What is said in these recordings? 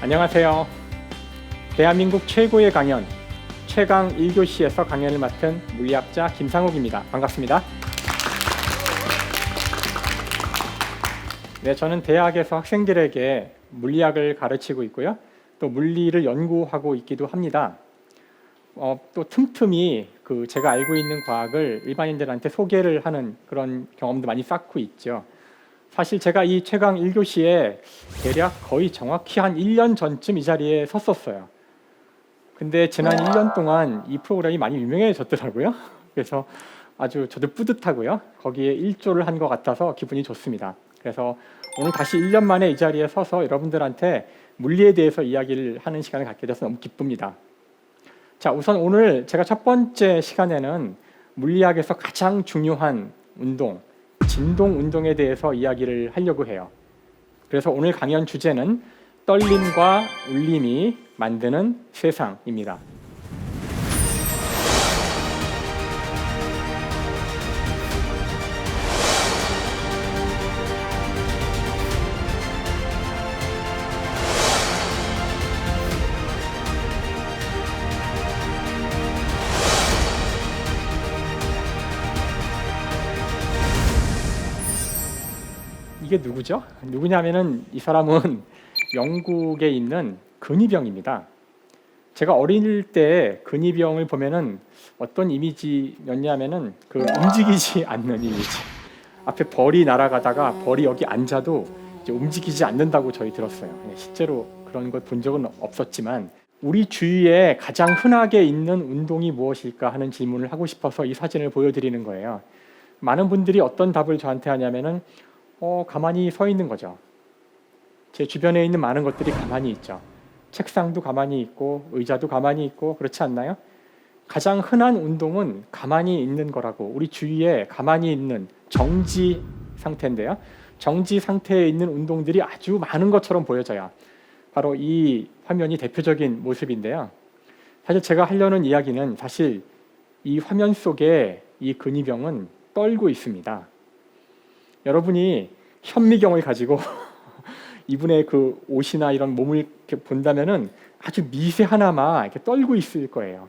안녕하세요. 대한민국 최고의 강연, 최강 1교시에서 강연을 맡은 물리학자 김상욱입니다. 반갑습니다. 네, 저는 대학에서 학생들에게 물리학을 가르치고 있고요. 또 물리를 연구하고 있기도 합니다. 또 틈틈이 제가 알고 있는 과학을 일반인들한테 소개를 하는 그런 경험도 많이 쌓고 있죠. 사실 제가 이 최강 1교시에 대략 거의 정확히 한 1년 전쯤 이 자리에 섰었어요. 근데 지난 1년 동안 이 프로그램이 많이 유명해졌더라고요. 그래서 아주 저도 뿌듯하고요. 거기에 일조를 한 것 같아서 기분이 좋습니다. 그래서 오늘 다시 1년 만에 이 자리에 서서 여러분들한테 물리에 대해서 이야기를 하는 시간을 갖게 돼서 너무 기쁩니다. 자, 우선 오늘 제가 첫 번째 시간에는 물리학에서 가장 중요한 운동, 진동 운동에 대해서 이야기를 하려고 해요. 그래서 오늘 강연 주제는 떨림과 울림이 만드는 세상입니다. 이게 누구죠? 누구냐면은 이 사람은 영국에 있는 근위병입니다. 제가 어릴 때 근위병을 보면은 어떤 이미지였냐면은 움직이지 않는 이미지. 앞에 벌이 날아가다가 벌이 여기 앉아도 이제 움직이지 않는다고 저희 들었어요. 실제로 그런 걸 본 적은 없었지만 우리 주위에 가장 흔하게 있는 운동이 무엇일까 하는 질문을 하고 싶어서 이 사진을 보여드리는 거예요. 많은 분들이 어떤 답을 저한테 하냐면은 가만히 서 있는 거죠. 제 주변에 있는 많은 것들이 가만히 있죠. 책상도 가만히 있고 의자도 가만히 있고 그렇지 않나요? 가장 흔한 운동은 가만히 있는 거라고, 우리 주위에 가만히 있는 정지 상태인데요. 정지 상태에 있는 운동들이 아주 많은 것처럼 보여져요. 바로 이 화면이 대표적인 모습인데요. 사실 제가 하려는 이야기는 사실 이 화면 속에 이 근위병은 떨고 있습니다. 여러분이 현미경을 가지고 이분의 그 옷이나 이런 몸을 이렇게 본다면은 아주 미세 하나만 이렇게 떨고 있을 거예요.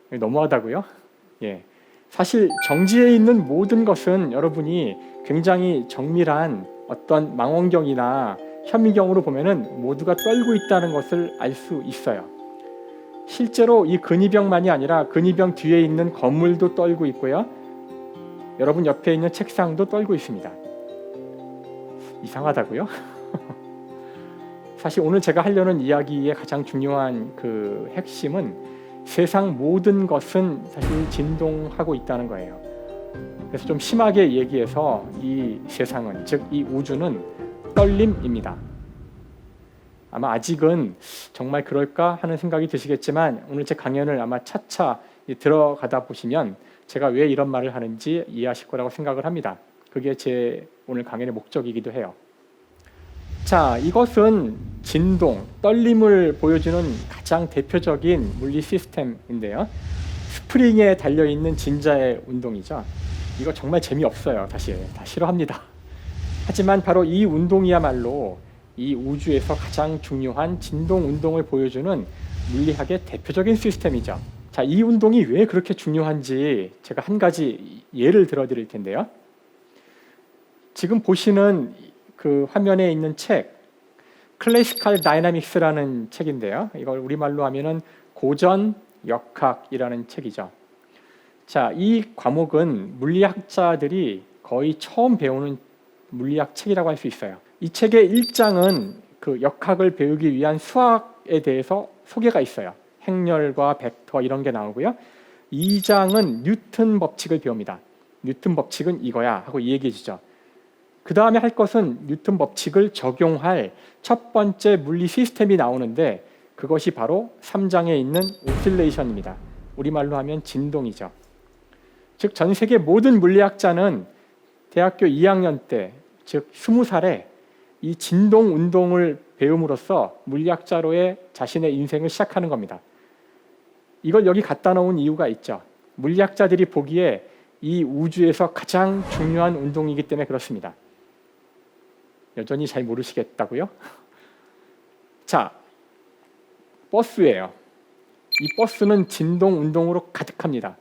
너무하다고요? 예. 사실 정지해 있는 모든 것은 여러분이 굉장히 정밀한 어떤 망원경이나 현미경으로 보면은 모두가 떨고 있다는 것을 알 수 있어요. 실제로 이 근위병만이 아니라 근위병 뒤에 있는 건물도 떨고 있고요. 여러분 옆에 있는 책상도 떨고 있습니다. 이상하다고요? 사실 오늘 제가 하려는 이야기의 가장 중요한 핵심은 세상 모든 것은 사실 진동하고 있다는 거예요. 그래서 좀 심하게 얘기해서 이 세상은, 즉 이 우주는 떨림입니다. 아마 아직은 정말 그럴까 하는 생각이 드시겠지만 오늘 제 강연을 아마 차차 들어가다 보시면 제가 왜 이런 말을 하는지 이해하실 거라고 생각을 합니다. 그게 제 오늘 강연의 목적이기도 해요. 자, 이것은 진동, 떨림을 보여주는 가장 대표적인 물리 시스템인데요. 스프링에 달려있는 진자의 운동이죠. 이거 정말 재미없어요. 사실 다 싫어합니다. 하지만 바로 이 운동이야말로 이 우주에서 가장 중요한 진동 운동을 보여주는 물리학의 대표적인 시스템이죠. 자, 이 운동이 왜 그렇게 중요한지 제가 한 가지 예를 들어 드릴 텐데요. 지금 보시는 그 화면에 있는 책, 클래시컬 다이나믹스라는 책인데요. 이걸 우리말로 하면은 고전 역학이라는 책이죠. 자, 이 과목은 물리학자들이 거의 처음 배우는 물리학 책이라고 할 수 있어요. 이 책의 1장은 그 역학을 배우기 위한 수학에 대해서 소개가 있어요. 행렬과 벡터 이런 게 나오고요. 2장은 뉴턴 법칙을 배웁니다. 뉴턴 법칙은 이거야 하고 얘기해 주죠. 그 다음에 할 것은 뉴턴 법칙을 적용할 첫 번째 물리 시스템이 나오는데 그것이 바로 3장에 있는 오실레이션입니다. 우리말로 하면 진동이죠. 즉 전 세계 모든 물리학자는 대학교 2학년 때, 즉 20살에 이 진동 운동을 배움으로써 물리학자로의 자신의 인생을 시작하는 겁니다. 이걸 여기 갖다 놓은 이유가 있죠. 물리학자들이 보기에 이 우주에서 가장 중요한 운동이기 때문에 그렇습니다. 여전히 잘 모르시겠다고요? 자, 버스예요. 이 버스는 진동 운동으로 가득합니다.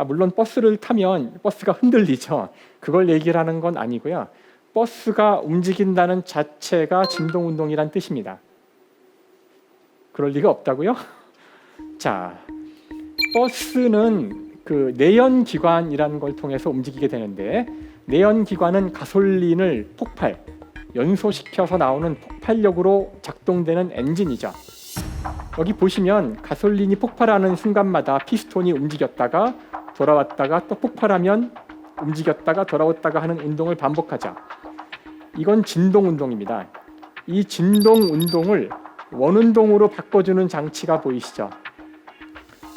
물론 버스를 타면 버스가 흔들리죠. 그걸 얘기를 하는 건 아니고요. 버스가 움직인다는 자체가 진동 운동이란 뜻입니다. 그럴 리가 없다고요? 자, 버스는 그 내연기관이라는 걸 통해서 움직이게 되는데, 내연기관은 가솔린을 연소시켜서 나오는 폭발력으로 작동되는 엔진이죠. 여기 보시면 가솔린이 폭발하는 순간마다 피스톤이 움직였다가 돌아왔다가 또 폭발하면 움직였다가 돌아왔다가 하는 운동을 반복하죠. 이건 진동 운동입니다. 이 진동 운동을 원운동으로 바꿔주는 장치가 보이시죠?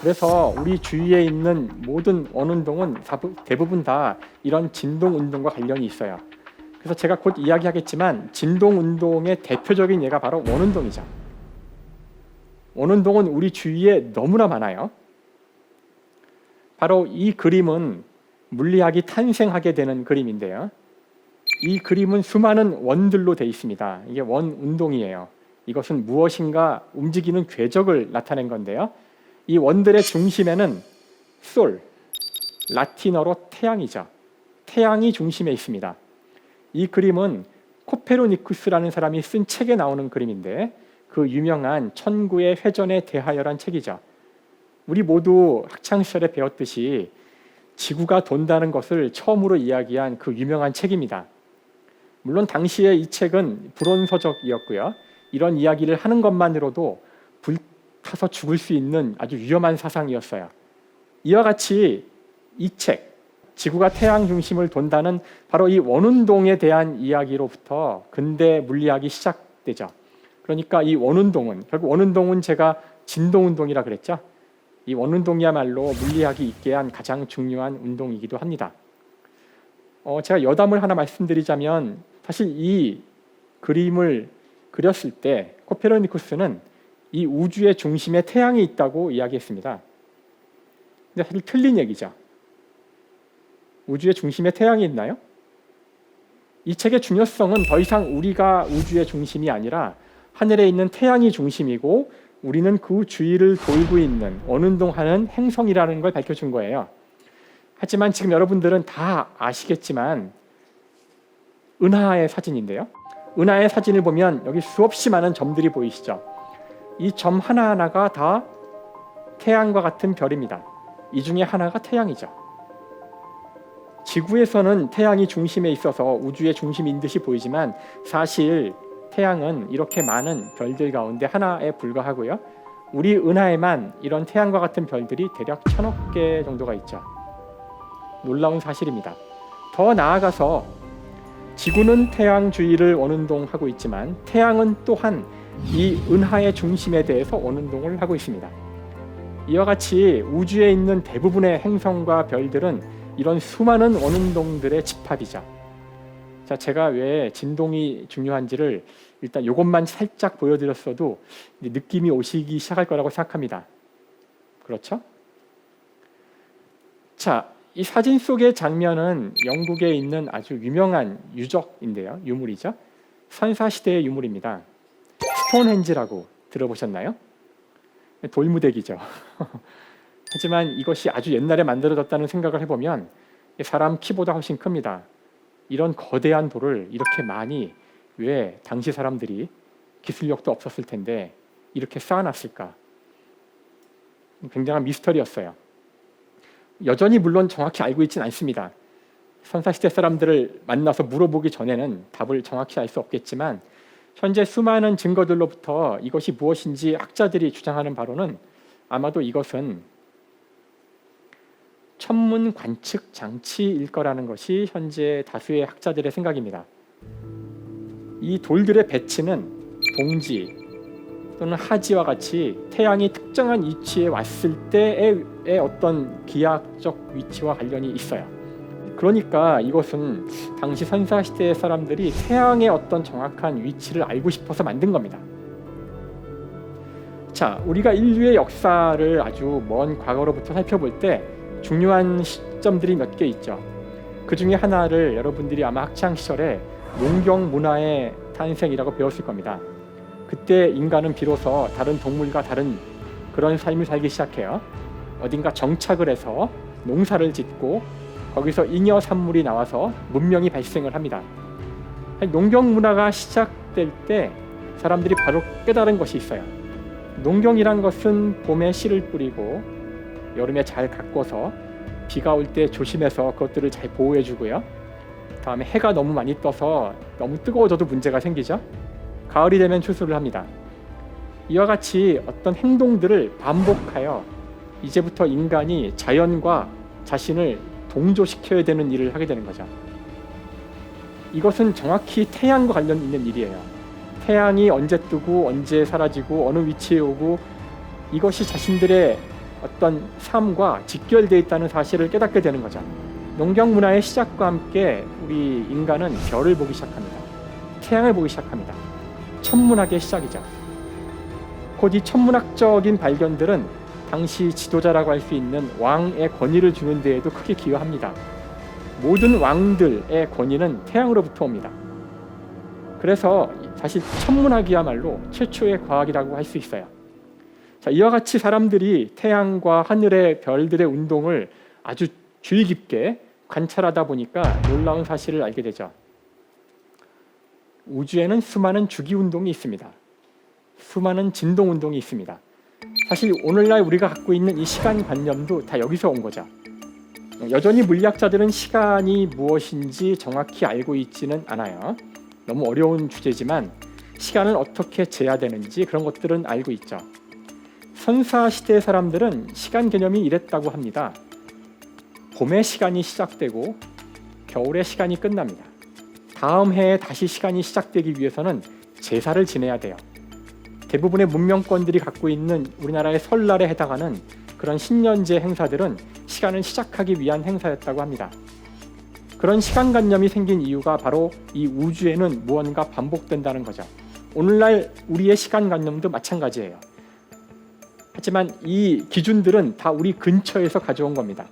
그래서 우리 주위에 있는 모든 원운동은 대부분 다 이런 진동 운동과 관련이 있어요. 그래서 제가 곧 이야기하겠지만 진동 운동의 대표적인 예가 바로 원운동이죠. 원운동은 우리 주위에 너무나 많아요. 바로 이 그림은 물리학이 탄생하게 되는 그림인데요. 이 그림은 수많은 원들로 되어 있습니다. 이게 원운동이에요. 이것은 무엇인가 움직이는 궤적을 나타낸 건데요. 이 원들의 중심에는 솔, 라틴어로 태양이죠. 태양이 중심에 있습니다. 이 그림은 코페르니쿠스라는 사람이 쓴 책에 나오는 그림인데, 그 유명한 천구의 회전에 대하여란 책이죠. 우리 모두 학창시절에 배웠듯이 지구가 돈다는 것을 처음으로 이야기한 그 유명한 책입니다. 물론 당시에 이 책은 불온서적이었고요. 이런 이야기를 하는 것만으로도 불타서 죽을 수 있는 아주 위험한 사상이었어요. 이와 같이 이 책, 지구가 태양 중심을 돈다는 바로 이 원운동에 대한 이야기로부터 근대 물리학이 시작되죠. 그러니까 이 원운동은, 결국 원운동은 제가 진동운동이라 그랬죠. 이 원운동이야말로 물리학이 있게 한 가장 중요한 운동이기도 합니다. 제가 여담을 하나 말씀드리자면, 사실 이 그림을 그렸을 때 코페르니쿠스는 이 우주의 중심에 태양이 있다고 이야기했습니다. 근데 사실 틀린 얘기죠. 우주의 중심에 태양이 있나요? 이 책의 중요성은 더 이상 우리가 우주의 중심이 아니라 하늘에 있는 태양이 중심이고, 우리는 그 주위를 돌고 있는 원운동하는 행성이라는 걸 밝혀준 거예요. 하지만 지금 여러분들은 다 아시겠지만 은하의 사진인데요. 은하의 사진을 보면 여기 수없이 많은 점들이 보이시죠? 이 점 하나하나가 다 태양과 같은 별입니다. 이 중에 하나가 태양이죠. 지구에서는 태양이 중심에 있어서 우주의 중심인 듯이 보이지만, 사실 태양은 이렇게 많은 별들 가운데 하나에 불과하고요. 우리 은하에만 이런 태양과 같은 별들이 대략 1000억 개 정도가 있죠. 놀라운 사실입니다. 더 나아가서 지구는 태양 주위를 원운동하고 있지만, 태양은 또한 이 은하의 중심에 대해서 원운동을 하고 있습니다. 이와 같이 우주에 있는 대부분의 행성과 별들은 이런 수많은 원운동들의 집합이죠. 자, 제가 왜 진동이 중요한지를 일단 이것만 살짝 보여드렸어도 느낌이 오시기 시작할 거라고 생각합니다. 그렇죠? 자, 이 사진 속의 장면은 영국에 있는 아주 유명한 유적인데요. 유물이죠. 선사시대의 유물입니다. 스톤헨지라고 들어보셨나요? 돌무대기죠. 하지만 이것이 아주 옛날에 만들어졌다는 생각을 해보면 사람 키보다 훨씬 큽니다. 이런 거대한 돌을 이렇게 많이, 왜 당시 사람들이 기술력도 없었을 텐데 이렇게 쌓아놨을까? 굉장한 미스터리였어요. 여전히 물론 정확히 알고 있지는 않습니다. 선사시대 사람들을 만나서 물어보기 전에는 답을 정확히 알 수 없겠지만, 현재 수많은 증거들로부터 이것이 무엇인지 학자들이 주장하는 바로는 아마도 이것은 천문 관측 장치일 거라는 것이 현재 다수의 학자들의 생각입니다. 이 돌들의 배치는 동지 또는 하지와 같이 태양이 특정한 위치에 왔을 때의 어떤 기하학적 위치와 관련이 있어요. 그러니까 이것은 당시 선사시대의 사람들이 태양의 어떤 정확한 위치를 알고 싶어서 만든 겁니다. 자, 우리가 인류의 역사를 아주 먼 과거로부터 살펴볼 때 중요한 시점들이 몇 개 있죠. 그 중에 하나를 여러분들이 아마 학창 시절에 농경 문화의 탄생이라고 배웠을 겁니다. 그때 인간은 비로소 다른 동물과 다른 그런 삶을 살기 시작해요. 어딘가 정착을 해서 농사를 짓고 거기서 잉여 산물이 나와서 문명이 발생을 합니다. 농경 문화가 시작될 때 사람들이 바로 깨달은 것이 있어요. 농경이란 것은 봄에 씨를 뿌리고 여름에 잘 가꿔서 비가 올 때 조심해서 그것들을 잘 보호해주고요. 다음에 해가 너무 많이 떠서 너무 뜨거워져도 문제가 생기죠. 가을이 되면 추수를 합니다. 이와 같이 어떤 행동들을 반복하여 이제부터 인간이 자연과 자신을 동조시켜야 되는 일을 하게 되는 거죠. 이것은 정확히 태양과 관련 있는 일이에요. 태양이 언제 뜨고 언제 사라지고 어느 위치에 오고 이것이 자신들의 어떤 삶과 직결되어 있다는 사실을 깨닫게 되는 거죠. 농경 문화의 시작과 함께 우리 인간은 별을 보기 시작합니다. 태양을 보기 시작합니다. 천문학의 시작이죠. 곧 이 천문학적인 발견들은 당시 지도자라고 할 수 있는 왕의 권위를 주는 데에도 크게 기여합니다. 모든 왕들의 권위는 태양으로부터 옵니다. 그래서 사실 천문학이야말로 최초의 과학이라고 할 수 있어요. 자, 이와 같이 사람들이 태양과 하늘의 별들의 운동을 아주 주의 깊게 관찰하다 보니까 놀라운 사실을 알게 되죠. 우주에는 수많은 주기 운동이 있습니다. 수많은 진동 운동이 있습니다. 사실 오늘날 우리가 갖고 있는 이 시간관념도 다 여기서 온 거죠. 여전히 물리학자들은 시간이 무엇인지 정확히 알고 있지는 않아요. 너무 어려운 주제지만 시간을 어떻게 재야 되는지 그런 것들은 알고 있죠. 선사시대의 사람들은 시간 개념이 이랬다고 합니다. 봄의 시간이 시작되고 겨울의 시간이 끝납니다. 다음 해에 다시 시간이 시작되기 위해서는 제사를 지내야 돼요. 대부분의 문명권들이 갖고 있는 우리나라의 설날에 해당하는 그런 신년제 행사들은 시간을 시작하기 위한 행사였다고 합니다. 그런 시간관념이 생긴 이유가 바로 이 우주에는 무언가 반복된다는 거죠. 오늘날 우리의 시간관념도 마찬가지예요. 하지만 이 기준들은 다 우리 근처에서 가져온 겁니다.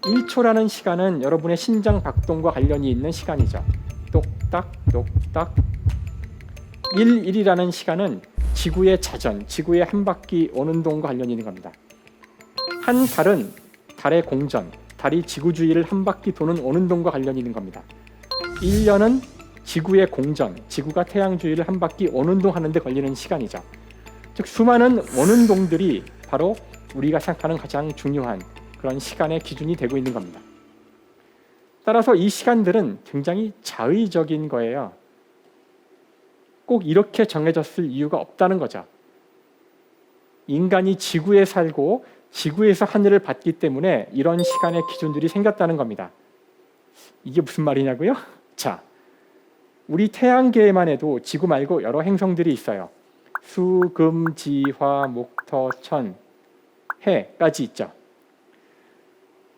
1초라는 시간은 여러분의 심장 박동과 관련이 있는 시간이죠. 똑딱 똑딱. 1일이라는 시간은 지구의 자전, 지구의 한 바퀴 오는 동과 관련이 있는 겁니다. 한 달은 달의 공전, 달이 지구 주위를 한 바퀴 도는 오는 동과 관련이 있는 겁니다. 1년은 지구의 공전, 지구가 태양 주위를 한 바퀴 오는 동 하는 데 걸리는 시간이죠. 즉 수많은 오는 동들이 바로 우리가 생각하는 가장 중요한 그런 시간의 기준이 되고 있는 겁니다. 따라서 이 시간들은 굉장히 자의적인 거예요. 꼭 이렇게 정해졌을 이유가 없다는 거죠. 인간이 지구에 살고 지구에서 하늘을 봤기 때문에 이런 시간의 기준들이 생겼다는 겁니다. 이게 무슨 말이냐고요? 자, 우리 태양계에만 해도 지구 말고 여러 행성들이 있어요. 수, 금, 지, 화, 목, 토, 천, 해까지 있죠.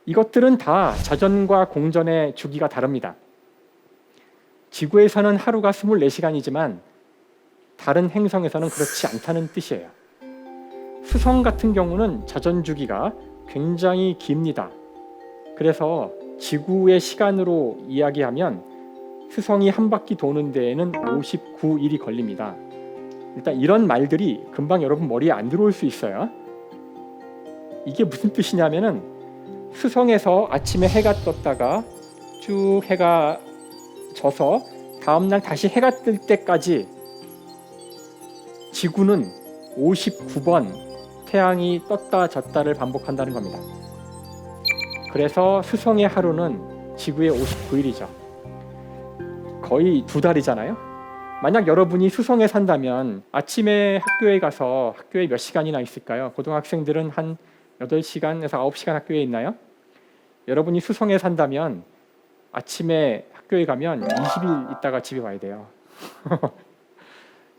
이것들은 다 자전과 공전의 주기가 다릅니다. 지구에서는 하루가 24시간이지만 다른 행성에서는 그렇지 않다는 뜻이에요. 수성 같은 경우는 자전 주기가 굉장히 깁니다. 그래서 지구의 시간으로 이야기하면 수성이 한 바퀴 도는 데에는 59일이 걸립니다. 일단 이런 말들이 금방 여러분 머리에 안 들어올 수 있어요. 이게 무슨 뜻이냐면은 수성에서 아침에 해가 떴다가 쭉 해가 져서 다음날 다시 해가 뜰 때까지 지구는 59번 태양이 떴다 졌다를 반복한다는 겁니다. 그래서 수성의 하루는 지구의 59일이죠. 거의 2달이잖아요. 만약 여러분이 수성에 산다면 아침에 학교에 가서 학교에 몇 시간이나 있을까요? 고등학생들은 한 8시간에서 9시간 학교에 있나요? 여러분이 수성에 산다면 아침에 학교에 가면 20일 있다가 집에 와야 돼요.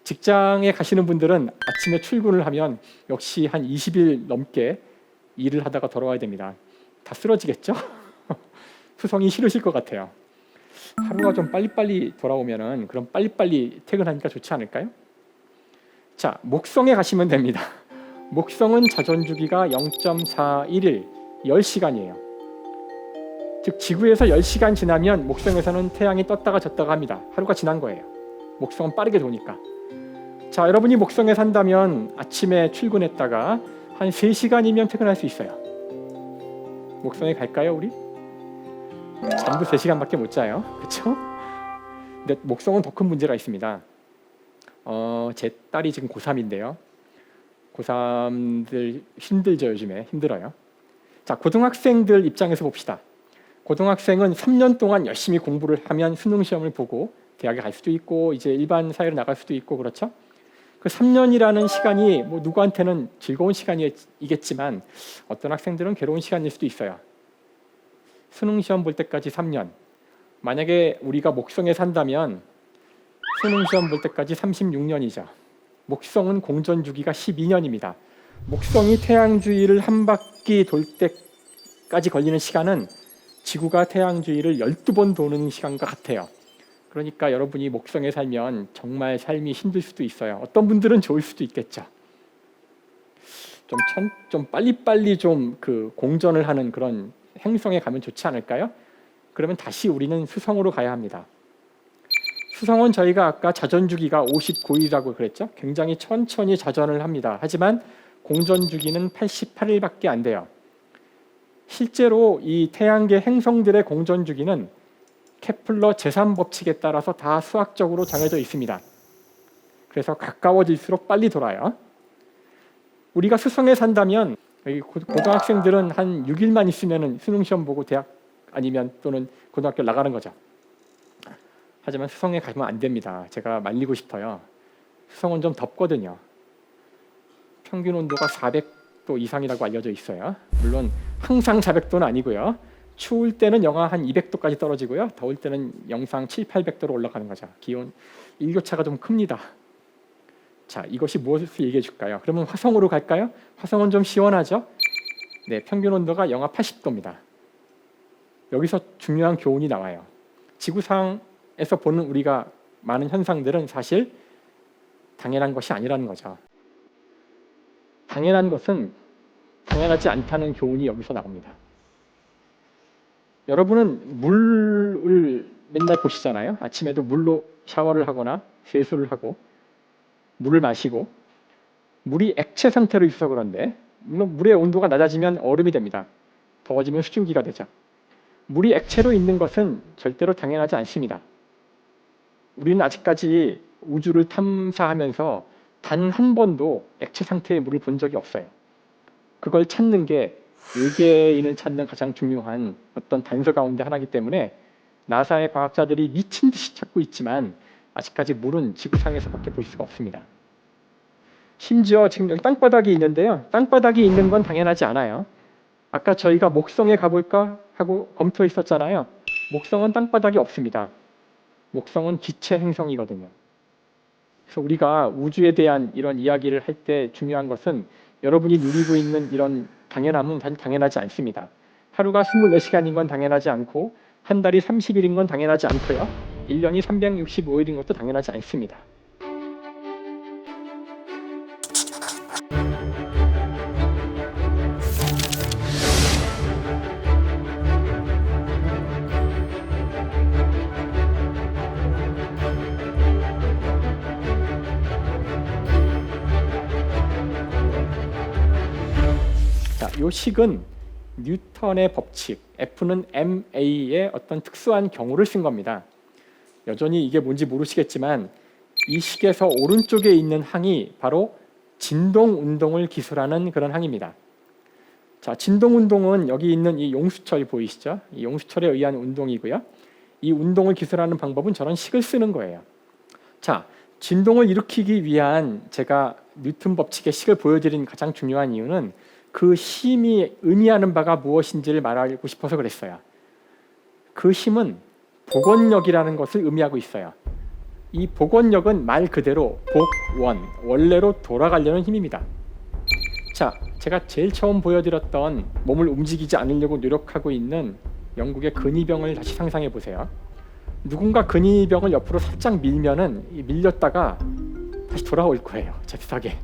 직장에 가시는 분들은 아침에 출근을 하면 역시 한 20일 넘게 일을 하다가 돌아와야 됩니다. 다 쓰러지겠죠? 수성이 싫으실 것 같아요. 하루가 좀 빨리빨리 돌아오면은 그럼 빨리빨리 퇴근하니까 좋지 않을까요? 자, 목성에 가시면 됩니다. 목성은 자전주기가 0.41일, 10시간이에요. 즉 지구에서 10시간 지나면 목성에서는 태양이 떴다가 졌다가 합니다. 하루가 지난 거예요. 목성은 빠르게 도니까. 자, 여러분이 목성에 산다면 아침에 출근했다가 한 3시간이면 퇴근할 수 있어요. 목성에 갈까요, 우리? 잠도 3시간밖에 못 자요. 그렇죠? 근데 목성은 더 큰 문제가 있습니다. 제 딸이 지금 고3인데요. 고3들 힘들죠, 요즘에. 힘들어요. 자, 고등학생들 입장에서 봅시다. 고등학생은 3년 동안 열심히 공부를 하면 수능 시험을 보고 대학에 갈 수도 있고 이제 일반 사회로 나갈 수도 있고 그렇죠? 그 3년이라는 시간이 뭐 누구한테는 즐거운 시간이겠지만 어떤 학생들은 괴로운 시간일 수도 있어요. 수능 시험 볼 때까지 3년. 만약에 우리가 목성에 산다면 수능 시험 볼 때까지 36년이죠. 목성은 공전 주기가 12년입니다. 목성이 태양 주위를 한 바퀴 돌 때까지 걸리는 시간은 지구가 태양 주위를 12번 도는 시간과 같아요. 그러니까 여러분이 목성에 살면 정말 삶이 힘들 수도 있어요. 어떤 분들은 좋을 수도 있겠죠. 좀 빨리빨리 좀 그 공전을 하는 그런 행성에 가면 좋지 않을까요? 그러면 다시 우리는 수성으로 가야 합니다. 수성은 저희가 아까 자전 주기가 59일이라고 그랬죠. 굉장히 천천히 자전을 합니다. 하지만 공전 주기는 88일밖에 안 돼요. 실제로 이 태양계 행성들의 공전 주기는 케플러 제3법칙에 따라서 다 수학적으로 정해져 있습니다. 그래서 가까워질수록 빨리 돌아요. 우리가 수성에 산다면 고등학생들은 한 6일만 있으면 수능 시험 보고 대학 아니면 또는 고등학교 나가는 거죠. 하지만 수성에 가면 안 됩니다. 제가 말리고 싶어요. 수성은 좀 덥거든요. 평균 온도가 400도 이상이라고 알려져 있어요. 물론 항상 400도는 아니고요. 추울 때는 영하 한 200도까지 떨어지고요. 더울 때는 영상 7, 800도로 올라가는 거죠. 기온 일교차가 좀 큽니다. 자, 이것이 무엇을 얘기해 줄까요? 그러면 화성으로 갈까요? 화성은 좀 시원하죠? 네, 평균 온도가 영하 80도입니다. 여기서 중요한 교훈이 나와요. 지구상에서 보는 우리가 많은 현상들은 사실 당연한 것이 아니라는 거죠. 당연한 것은 당연하지 않다는 교훈이 여기서 나옵니다. 여러분은 물을 맨날 보시잖아요. 아침에도 물로 샤워를 하거나 세수를 하고 물을 마시고 물이 액체 상태로 있어 그런데 물론 물의 온도가 낮아지면 얼음이 됩니다. 더워지면 수증기가 되죠. 물이 액체로 있는 것은 절대로 당연하지 않습니다. 우리는 아직까지 우주를 탐사하면서 단 한 번도 액체 상태의 물을 본 적이 없어요. 그걸 찾는 게 외계인을 찾는 가장 중요한 어떤 단서 가운데 하나이기 때문에 나사의 과학자들이 미친 듯이 찾고 있지만 아직까지 물은 지구상에서밖에 볼 수가 없습니다. 심지어 지금 여기 땅바닥이 있는데요. 땅바닥이 있는 건 당연하지 않아요. 아까 저희가 목성에 가볼까 하고 검토했었잖아요. 목성은 땅바닥이 없습니다. 목성은 기체 행성이거든요. 그래서 우리가 우주에 대한 이런 이야기를 할 때 중요한 것은 여러분이 누리고 있는 이런 당연함은 사실 당연하지 않습니다. 하루가 24시간인 건 당연하지 않고 한 달이 30일인 건 당연하지 않고요. 1년이 365일인 것도 당연하지 않습니다. 자, 이 식은 뉴턴의 법칙, F는 ma의 어떤 특수한 경우를 쓴 겁니다. 여전히 이게 뭔지 모르시겠지만 이 식에서 오른쪽에 있는 항이 바로 진동운동을 기술하는 그런 항입니다. 자, 진동운동은 여기 있는 이 용수철 보이시죠? 이 용수철에 의한 운동이고요. 이 운동을 기술하는 방법은 저런 식을 쓰는 거예요. 자, 진동을 일으키기 위한 제가 뉴턴 법칙의 식을 보여드린 가장 중요한 이유는 그 힘이 의미하는 바가 무엇인지를 말하고 싶어서 그랬어요. 그 힘은 복원력이라는 것을 의미하고 있어요. 이 복원력은 말 그대로 복원, 원래로 돌아가려는 힘입니다. 자, 제가 제일 처음 보여드렸던 몸을 움직이지 않으려고 노력하고 있는 영국의 근위병을 다시 상상해 보세요. 누군가 근위병을 옆으로 살짝 밀면은 밀렸다가 다시 돌아올 거예요. 잽싸게.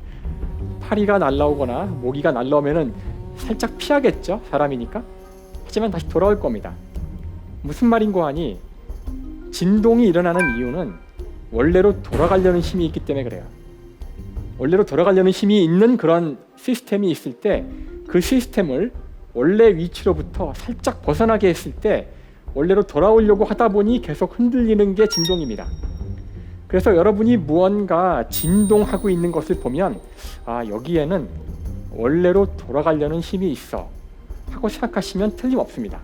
파리가 날라오거나 모기가 날라오면은 살짝 피하겠죠, 사람이니까. 하지만 다시 돌아올 겁니다. 무슨 말인고 하니 진동이 일어나는 이유는 원래로 돌아가려는 힘이 있기 때문에 그래요. 원래로 돌아가려는 힘이 있는 그런 시스템이 있을 때 그 시스템을 원래 위치로부터 살짝 벗어나게 했을 때 원래로 돌아오려고 하다 보니 계속 흔들리는 게 진동입니다. 그래서 여러분이 무언가 진동하고 있는 것을 보면 여기에는 원래로 돌아가려는 힘이 있어 하고 생각하시면 틀림없습니다.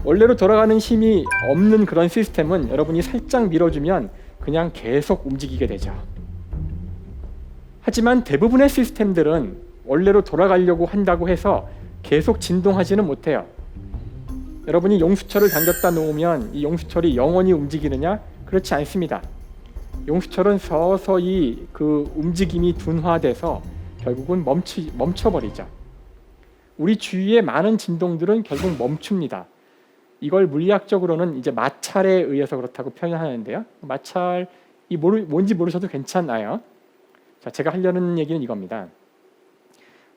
원래로 돌아가는 힘이 없는 그런 시스템은 여러분이 살짝 밀어주면 그냥 계속 움직이게 되죠. 하지만 대부분의 시스템들은 원래로 돌아가려고 한다고 해서 계속 진동하지는 못해요. 여러분이 용수철을 당겼다 놓으면 이 용수철이 영원히 움직이느냐? 그렇지 않습니다. 용수철은 서서히 그 움직임이 둔화돼서 결국은 멈춰버리죠. 우리 주위의 많은 진동들은 결국 멈춥니다. 이걸 물리학적으로는 이제 마찰에 의해서 그렇다고 표현하는데요. 마찰이 뭔지 모르셔도 괜찮아요. 자, 제가 하려는 얘기는 이겁니다.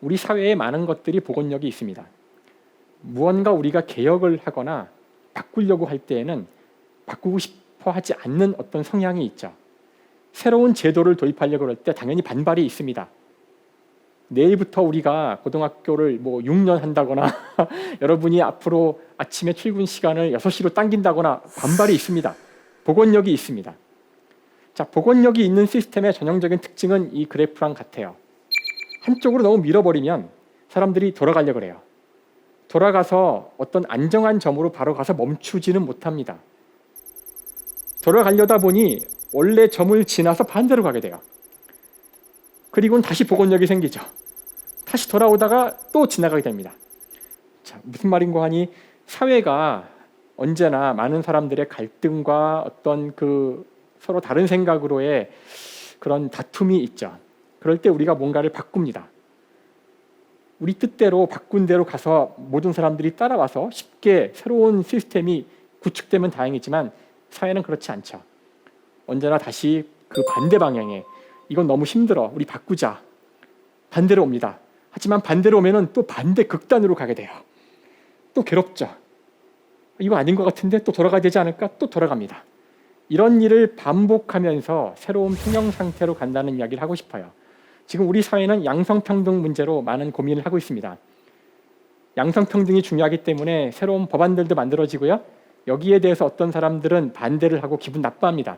우리 사회에 많은 것들이 복원력이 있습니다. 무언가 우리가 개혁을 하거나 바꾸려고 할 때에는 바꾸고 싶어 하지 않는 어떤 성향이 있죠. 새로운 제도를 도입하려고 할 때 당연히 반발이 있습니다. 내일부터 우리가 고등학교를 6년 한다거나 여러분이 앞으로 아침에 출근 시간을 6시로 당긴다거나 반발이 있습니다. 복원력이 있습니다. 자, 복원력이 있는 시스템의 전형적인 특징은 이 그래프랑 같아요. 한쪽으로 너무 밀어버리면 사람들이 돌아가려고 그래요. 돌아가서 어떤 안정한 점으로 바로 가서 멈추지는 못합니다. 돌아가려다 보니 원래 점을 지나서 반대로 가게 돼요. 그리고는 다시 복원력이 생기죠. 다시 돌아오다가 또 지나가게 됩니다. 자, 무슨 말인고 하니 사회가 언제나 많은 사람들의 갈등과 어떤 그 서로 다른 생각으로의 그런 다툼이 있죠. 그럴 때 우리가 뭔가를 바꿉니다. 우리 뜻대로 바꾼 대로 가서 모든 사람들이 따라와서 쉽게 새로운 시스템이 구축되면 다행이지만 사회는 그렇지 않죠. 언제나 다시 그 반대 방향에 이건 너무 힘들어, 우리 바꾸자, 반대로 옵니다. 하지만 반대로 오면은 또 반대 극단으로 가게 돼요. 또 괴롭죠. 이거 아닌 것 같은데 또 돌아가야 되지 않을까? 또 돌아갑니다. 이런 일을 반복하면서 새로운 평형 상태로 간다는 이야기를 하고 싶어요. 지금 우리 사회는 양성평등 문제로 많은 고민을 하고 있습니다. 양성평등이 중요하기 때문에 새로운 법안들도 만들어지고요. 여기에 대해서 어떤 사람들은 반대를 하고 기분 나빠합니다.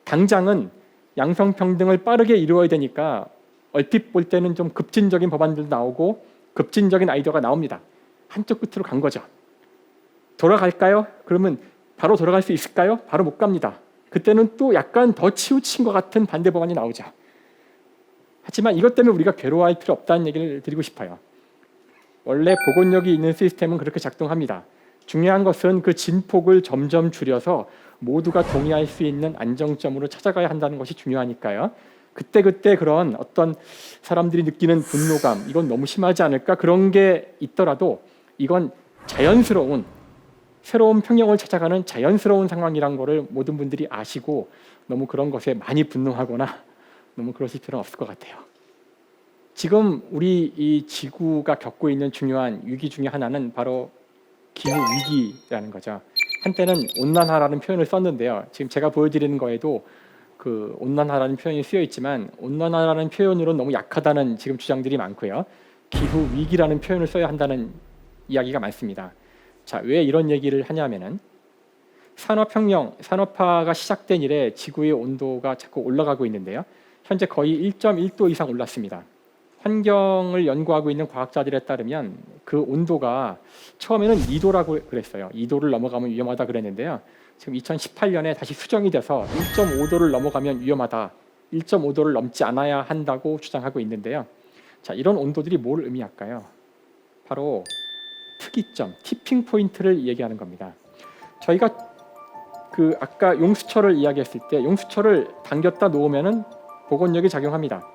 당장은 양성평등을 빠르게 이루어야 되니까 얼핏 볼 때는 좀 급진적인 법안들도 나오고 급진적인 아이디어가 나옵니다. 한쪽 끝으로 간 거죠. 돌아갈까요? 그러면 바로 돌아갈 수 있을까요? 바로 못 갑니다. 그때는 또 약간 더 치우친 것 같은 반대 법안이 나오죠. 하지만 이것 때문에 우리가 괴로워할 필요 없다는 얘기를 드리고 싶어요. 원래 복원력이 있는 시스템은 그렇게 작동합니다. 중요한 것은 그 진폭을 점점 줄여서 모두가 동의할 수 있는 안정점으로 찾아가야 한다는 것이 중요하니까요. 그때 그런 어떤 사람들이 느끼는 분노감, 이건 너무 심하지 않을까? 그런 게 있더라도 이건 자연스러운 새로운 평형을 찾아가는 자연스러운 상황이란 거를 모든 분들이 아시고 너무 그런 것에 많이 분노하거나 너무 그러실 필요는 없을 것 같아요. 지금 우리 이 지구가 겪고 있는 중요한 위기 중에 하나는 바로 기후 위기라는 거죠. 한때는 온난화라는 표현을 썼는데요. 지금 제가 보여드리는 거에도 그 온난화라는 표현이 쓰여 있지만 온난화라는 표현으로는 너무 약하다는 지금 주장들이 많고요. 기후 위기라는 표현을 써야 한다는 이야기가 많습니다. 자, 왜 이런 얘기를 하냐면은 산업혁명, 산업화가 시작된 이래 지구의 온도가 자꾸 올라가고 있는데요. 현재 거의 1.1도 이상 올랐습니다. 환경을 연구하고 있는 과학자들에 따르면 그 온도가 처음에는 2도라고 그랬어요. 2도를 넘어가면 위험하다 그랬는데요. 지금 2018년에 다시 수정이 돼서 1.5도를 넘어가면 위험하다, 1.5도를 넘지 않아야 한다고 주장하고 있는데요. 자, 이런 온도들이 뭘 의미할까요? 바로 특이점, 티핑 포인트를 얘기하는 겁니다. 저희가 그 아까 용수철을 이야기했을 때 용수철을 당겼다 놓으면은 복원력이 작용합니다.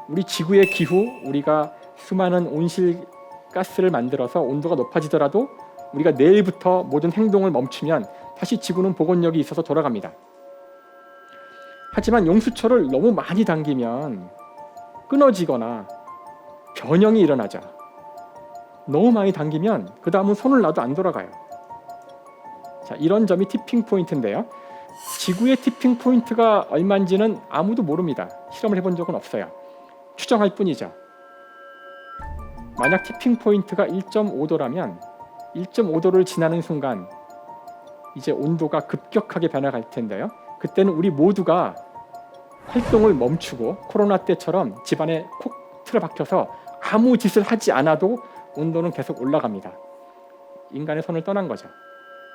우리 지구의 기후, 우리가 수많은 온실가스를 만들어서 온도가 높아지더라도 우리가 내일부터 모든 행동을 멈추면 다시 지구는 복원력이 있어서 돌아갑니다. 하지만 용수철을 너무 많이 당기면 끊어지거나 변형이 일어나죠. 너무 많이 당기면 그 다음은 손을 놔도 안 돌아가요. 자, 이런 점이 티핑 포인트인데요. 지구의 티핑 포인트가 얼마인지는 아무도 모릅니다. 실험을 해본 적은 없어요. 추정할 뿐이죠. 만약 티핑 포인트가 1.5도라면 1.5도를 지나는 순간 이제 온도가 급격하게 변화할 텐데요. 그때는 우리 모두가 활동을 멈추고 코로나 때처럼 집안에 콕 틀어박혀서 아무 짓을 하지 않아도 온도는 계속 올라갑니다. 인간의 손을 떠난 거죠.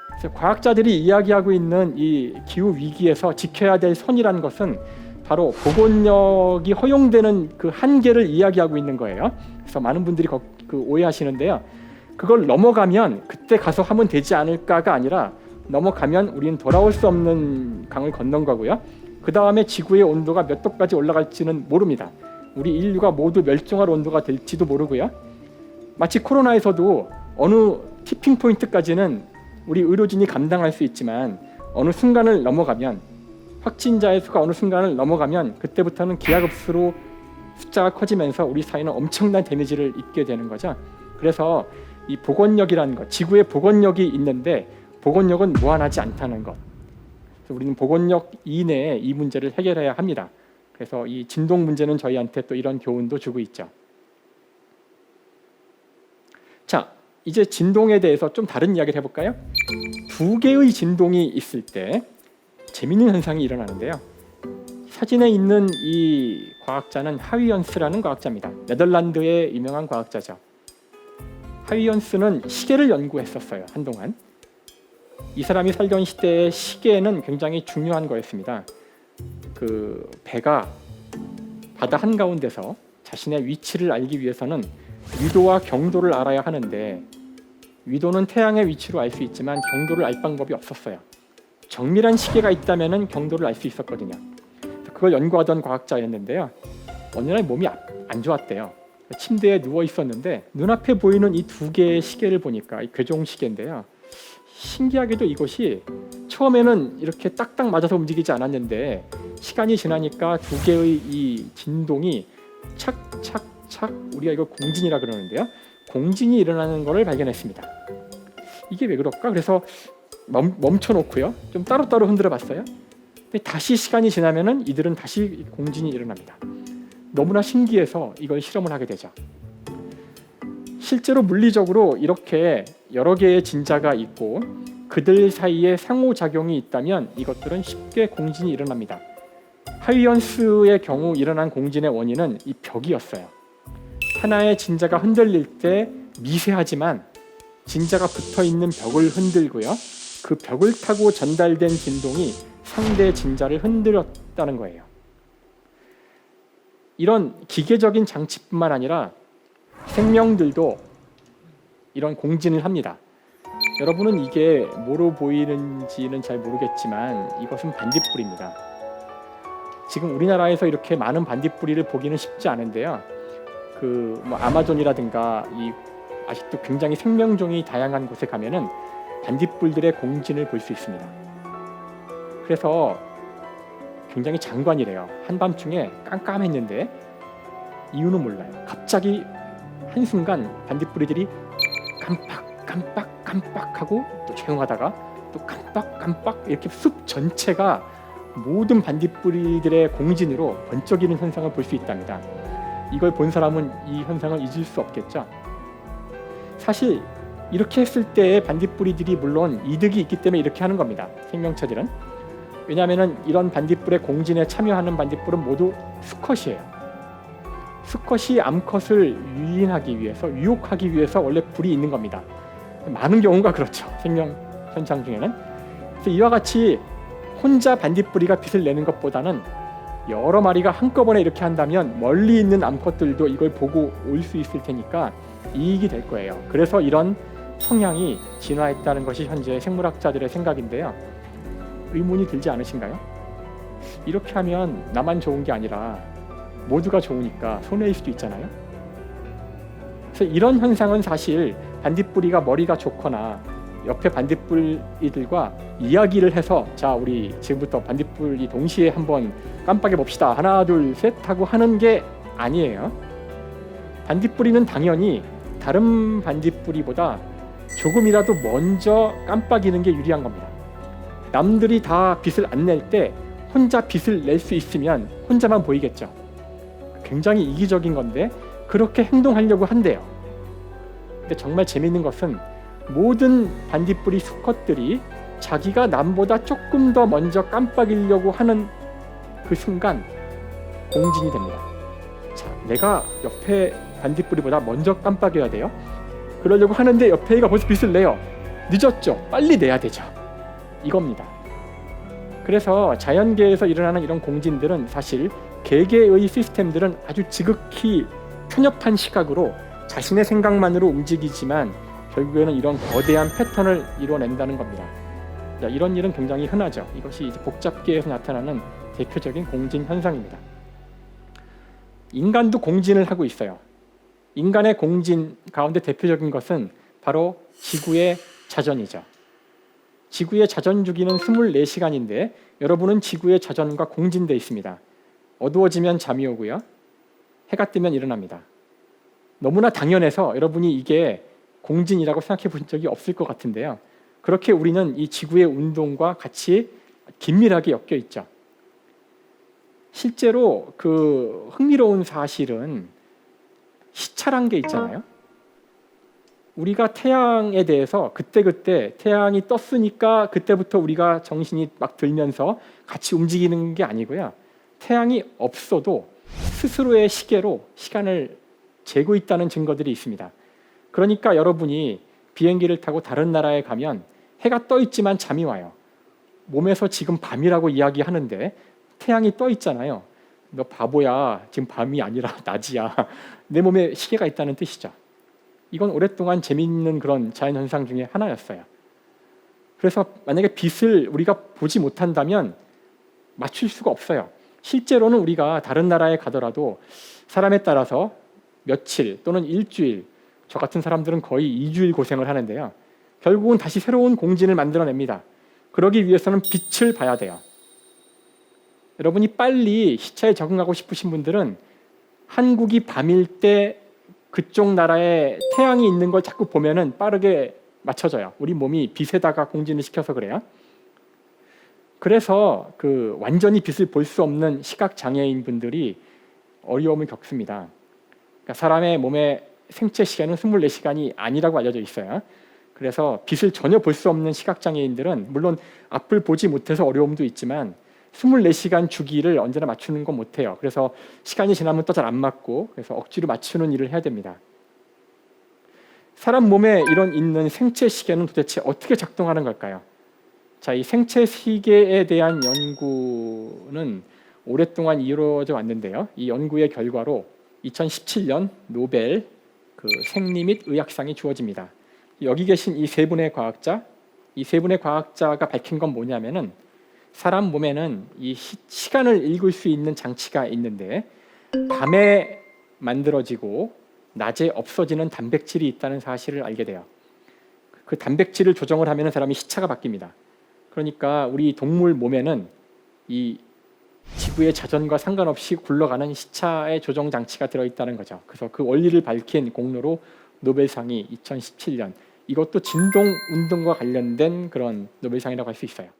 그래서 과학자들이 이야기하고 있는 이 기후 위기에서 지켜야 될 선이라는 것은 바로 복원력이 허용되는 그 한계를 이야기하고 있는 거예요. 그래서 많은 분들이 오해하시는데요. 그걸 넘어가면 그때 가서 하면 되지 않을까가 아니라 넘어가면 우리는 돌아올 수 없는 강을 건넌 거고요. 그 다음에 지구의 온도가 몇 도까지 올라갈지는 모릅니다. 우리 인류가 모두 멸종할 온도가 될지도 모르고요. 마치 코로나에서도 어느 티핑 포인트까지는 우리 의료진이 감당할 수 있지만 어느 순간을 넘어가면 확진자의 수가 어느 순간을 넘어가면 그때부터는 기하급수로 숫자가 커지면서 우리 사회는 엄청난 데미지를 입게 되는 거죠. 그래서 이 복원력이라는 것, 지구에 복원력이 있는데 복원력은 무한하지 않다는 것. 그래서 우리는 복원력 이내에 이 문제를 해결해야 합니다. 그래서 이 진동 문제는 저희한테 또 이런 교훈도 주고 있죠. 자, 이제 진동에 대해서 좀 다른 이야기를 해볼까요? 두 개의 진동이 있을 때 재미있는 현상이 일어나는데요. 사진에 있는 이 과학자는 하위언스라는 과학자입니다. 네덜란드의 유명한 과학자죠. 하위언스는 시계를 연구했었어요. 한동안. 이 사람이 살던 시대의 시계는 굉장히 중요한 거였습니다. 그 배가 바다 한가운데서 자신의 위치를 알기 위해서는 위도와 경도를 알아야 하는데 위도는 태양의 위치로 알 수 있지만 경도를 알 방법이 없었어요. 정밀한 시계가 있다면 경도를 알 수 있었거든요. 그걸 연구하던 과학자였는데요. 어느 날 몸이 안 좋았대요. 침대에 누워 있었는데 눈앞에 보이는 이 두 개의 시계를 보니까 이 괴종 시계인데요. 신기하게도 이것이 처음에는 이렇게 딱딱 맞아서 움직이지 않았는데 시간이 지나니까 두 개의 이 진동이 착착착, 우리가 이거 공진이라 그러는데요. 공진이 일어나는 것을 발견했습니다. 이게 왜 그럴까? 그래서 멈춰놓고요. 좀 따로따로 흔들어 봤어요. 근데 다시 시간이 지나면은 이들은 다시 공진이 일어납니다. 너무나 신기해서 이걸 실험을 하게 되죠. 실제로 물리적으로 이렇게 여러 개의 진자가 있고 그들 사이에 상호작용이 있다면 이것들은 쉽게 공진이 일어납니다. 하위언스의 경우 일어난 공진의 원인은 이 벽이었어요. 하나의 진자가 흔들릴 때 미세하지만 진자가 붙어있는 벽을 흔들고요. 그 벽을 타고 전달된 진동이 상대 진자를 흔들었다는 거예요. 이런 기계적인 장치뿐만 아니라 생명들도 이런 공진을 합니다. 여러분은 이게 뭐로 보이는지는 잘 모르겠지만 이것은 반딧불입니다. 지금 우리나라에서 이렇게 많은 반딧불이를 보기는 쉽지 않은데요. 아마존이라든가 이 아직도 굉장히 생명종이 다양한 곳에 가면은 반딧불들의 공진을 볼 수 있습니다. 그래서 굉장히 장관이래요. 한밤중에 깜깜했는데 이유는 몰라요. 갑자기 한순간 반딧불이들이 깜빡하고 또 조용하다가 또 깜빡 이렇게 숲 전체가 모든 반딧불이들의 공진으로 번쩍이는 현상을 볼 수 있답니다. 이걸 본 사람은 이 현상을 잊을 수 없겠죠. 사실 이렇게 했을 때 반딧불이들이 물론 이득이 있기 때문에 이렇게 하는 겁니다. 생명체들은. 왜냐하면 이런 반딧불의 공진에 참여하는 반딧불은 모두 수컷이에요. 수컷이 암컷을 유혹하기 위해서 원래 불이 있는 겁니다. 많은 경우가 그렇죠. 생명 현상 중에는. 그래서 이와 같이 혼자 반딧불이가 빛을 내는 것보다는 여러 마리가 한꺼번에 이렇게 한다면 멀리 있는 암컷들도 이걸 보고 올 수 있을 테니까 이익이 될 거예요. 그래서 이런 성향이 진화했다는 것이 현재 생물학자들의 생각인데요. 의문이 들지 않으신가요? 이렇게 하면 나만 좋은 게 아니라 모두가 좋으니까 손해일 수도 있잖아요. 그래서 이런 현상은 사실 반딧불이가 머리가 좋거나 옆에 반딧불이들과 이야기를 해서 자 우리 지금부터 반딧불이 동시에 한번 깜빡해 봅시다. 하나 둘 셋 하고 하는 게 아니에요. 반딧불이는 당연히 다른 반딧불이보다 조금이라도 먼저 깜빡이는 게 유리한 겁니다. 남들이 다 빚을 안 낼 때 혼자 빚을 낼 수 있으면 혼자만 보이겠죠. 굉장히 이기적인 건데 그렇게 행동하려고 한대요. 근데 정말 재미있는 것은 모든 반딧불이 수컷들이 자기가 남보다 조금 더 먼저 깜빡이려고 하는 그 순간 공진이 됩니다. 자, 내가 옆에 반딧불이보다 먼저 깜빡여야 돼요. 그러려고 하는데 옆에 애가 벌써 빚을 내요. 늦었죠. 빨리 내야 되죠. 이겁니다. 그래서 자연계에서 일어나는 이런 공진들은 사실 개개의 시스템들은 아주 지극히 편협한 시각으로 자신의 생각만으로 움직이지만 결국에는 이런 거대한 패턴을 이뤄낸다는 겁니다. 자, 이런 일은 굉장히 흔하죠. 이것이 이제 복잡계에서 나타나는 대표적인 공진 현상입니다. 인간도 공진을 하고 있어요. 인간의 공진 가운데 대표적인 것은 바로 지구의 자전이죠. 지구의 자전 주기는 24시간인데 여러분은 지구의 자전과 공진돼 있습니다. 어두워지면 잠이 오고요. 해가 뜨면 일어납니다. 너무나 당연해서 여러분이 이게 공진이라고 생각해 본 적이 없을 것 같은데요. 그렇게 우리는 이 지구의 운동과 같이 긴밀하게 엮여 있죠. 실제로 그 흥미로운 사실은 시차란 게 있잖아요. 우리가 태양에 대해서 그때그때 태양이 떴으니까 그때부터 우리가 정신이 막 들면서 같이 움직이는 게 아니고요. 태양이 없어도 스스로의 시계로 시간을 재고 있다는 증거들이 있습니다. 그러니까 여러분이 비행기를 타고 다른 나라에 가면 해가 떠 있지만 잠이 와요. 몸에서 지금 밤이라고 이야기하는데 태양이 떠 있잖아요. 너 바보야. 지금 밤이 아니라 낮이야. 내 몸에 시계가 있다는 뜻이죠. 이건 오랫동안 재미있는 그런 자연현상 중에 하나였어요. 그래서 만약에 빛을 우리가 보지 못한다면 맞출 수가 없어요. 실제로는 우리가 다른 나라에 가더라도 사람에 따라서 며칠 또는 일주일, 저 같은 사람들은 거의 2주일 고생을 하는데요. 결국은 다시 새로운 공진을 만들어냅니다. 그러기 위해서는 빛을 봐야 돼요. 여러분이 빨리 시차에 적응하고 싶으신 분들은 한국이 밤일 때 그쪽 나라에 태양이 있는 걸 자꾸 보면은 빠르게 맞춰져요. 우리 몸이 빛에다가 공진을 시켜서 그래요. 그래서 그 완전히 빛을 볼 수 없는 시각 장애인 분들이 어려움을 겪습니다. 그러니까 사람의 몸의 생체 시간은 24시간이 아니라고 알려져 있어요. 그래서 빛을 전혀 볼 수 없는 시각 장애인들은 물론 앞을 보지 못해서 어려움도 있지만 24시간 주기를 언제나 맞추는 건 못해요. 그래서 시간이 지나면 또 잘 안 맞고 그래서 억지로 맞추는 일을 해야 됩니다. 사람 몸에 이런 있는 생체 시계는 도대체 어떻게 작동하는 걸까요? 자, 이 생체 시계에 대한 연구는 오랫동안 이루어져 왔는데요. 이 연구의 결과로 2017년 노벨 그 생리 및 의학상이 주어집니다. 여기 계신 이 세 분의 과학자, 이 세 분의 과학자가 밝힌 건 뭐냐면은 사람 몸에는 이 시간을 읽을 수 있는 장치가 있는데 밤에 만들어지고 낮에 없어지는 단백질이 있다는 사실을 알게 돼요. 그 단백질을 조정을 하면 사람이 시차가 바뀝니다. 그러니까 우리 동물 몸에는 이 지구의 자전과 상관없이 굴러가는 시차의 조정 장치가 들어있다는 거죠. 그래서 그 원리를 밝힌 공로로 노벨상이 2017년, 이것도 진동 운동과 관련된 그런 노벨상이라고 할 수 있어요.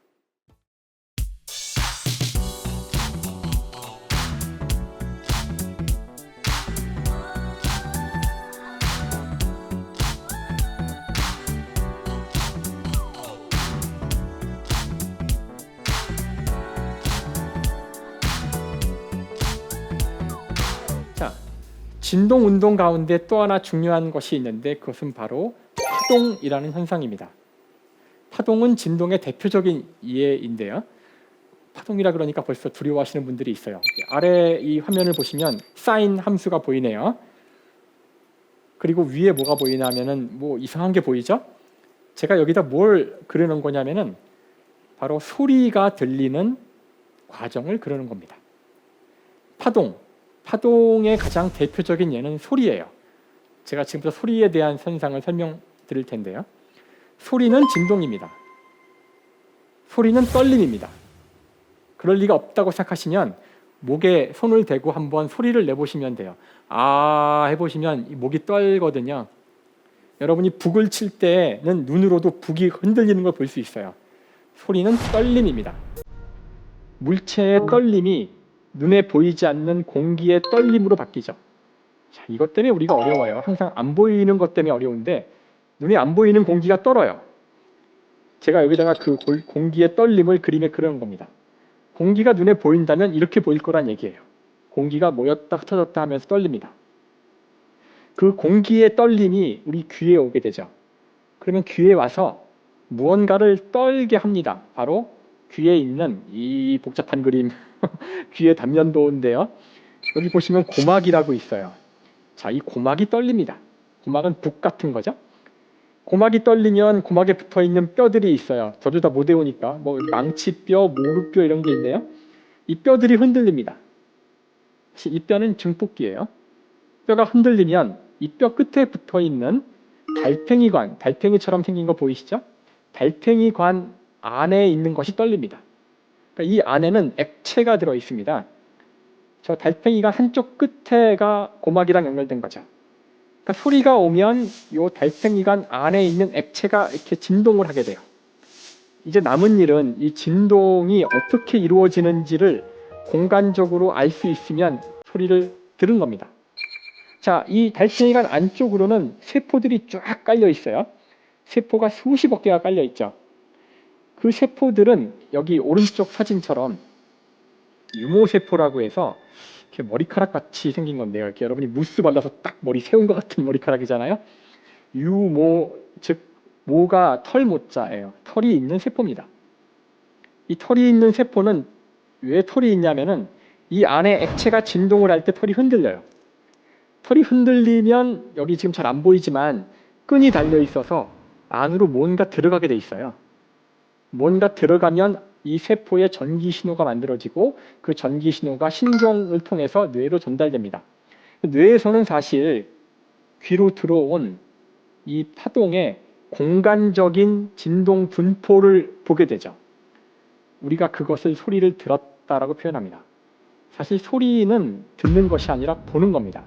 진동 운동 가운데 또 하나 중요한 것이 있는데 그것은 바로 파동이라는 현상입니다. 파동은 진동의 대표적인 예인데요. 파동이라 그러니까 벌써 두려워하시는 분들이 있어요. 아래 이 화면을 보시면 사인 함수가 보이네요. 그리고 위에 뭐가 보이나 하면은 뭐 이상한 게 보이죠? 제가 여기다 뭘 그려놓은 거냐면은 바로 소리가 들리는 과정을 그려놓은 겁니다. 파동의 가장 대표적인 예는 소리예요. 제가 지금부터 소리에 대한 현상을 설명드릴 텐데요. 소리는 진동입니다. 소리는 떨림입니다. 그럴 리가 없다고 생각하시면 목에 손을 대고 한번 소리를 내보시면 돼요. 아 해보시면 목이 떨거든요. 여러분이 북을 칠 때는 눈으로도 북이 흔들리는 걸 볼 수 있어요. 소리는 떨림입니다. 물체의 떨림이 눈에 보이지 않는 공기의 떨림으로 바뀌죠. 자, 이것 때문에 우리가 어려워요. 항상 안 보이는 것 때문에 어려운데 눈에 안 보이는 공기가 떨어요. 제가 여기다가 그 공기의 떨림을 그림에 그려놓은 겁니다. 공기가 눈에 보인다면 이렇게 보일 거란 얘기예요. 공기가 모였다 흩어졌다 하면서 떨립니다. 그 공기의 떨림이 우리 귀에 오게 되죠. 그러면 귀에 와서 무언가를 떨게 합니다. 바로 귀에 있는 이 복잡한 그림 귀의 단면도인데요. 여기 보시면 고막이라고 있어요. 자, 이 고막이 떨립니다. 고막은 북 같은 거죠. 고막이 떨리면 고막에 붙어있는 뼈들이 있어요. 저도 다 못 외우니까 뭐 망치뼈, 무릎뼈 이런 게 있네요. 이 뼈들이 흔들립니다. 이 뼈는 증폭기예요. 뼈가 흔들리면 이 뼈 끝에 붙어있는 달팽이관, 달팽이처럼 생긴 거 보이시죠? 달팽이관 안에 있는 것이 떨립니다. 그러니까 이 안에는 액체가 들어 있습니다. 저 달팽이관 한쪽 끝에가 고막이랑 연결된 거죠. 그러니까 소리가 오면 이 달팽이관 안에 있는 액체가 이렇게 진동을 하게 돼요. 이제 남은 일은 이 진동이 어떻게 이루어지는지를 공간적으로 알 수 있으면 소리를 들은 겁니다. 자, 이 달팽이관 안쪽으로는 세포들이 쫙 깔려 있어요. 세포가 수십억 개가 깔려 있죠. 그 세포들은 여기 오른쪽 사진처럼 유모세포라고 해서 이렇게 머리카락 같이 생긴 건데요. 이렇게 여러분이 무스 발라서 딱 머리 세운 것 같은 머리카락이잖아요. 유모, 즉 모가 털 모자예요. 털이 있는 세포입니다. 이 털이 있는 세포는 왜 털이 있냐면은 이 안에 액체가 진동을 할 때 털이 흔들려요. 털이 흔들리면 여기 지금 잘 안 보이지만 끈이 달려 있어서 안으로 뭔가 들어가게 돼 있어요. 뭔가 들어가면 이 세포에 전기 신호가 만들어지고 그 전기 신호가 신경을 통해서 뇌로 전달됩니다. 뇌에서는 사실 귀로 들어온 이 파동의 공간적인 진동 분포를 보게 되죠. 우리가 그것을 소리를 들었다라고 표현합니다. 사실 소리는 듣는 것이 아니라 보는 겁니다.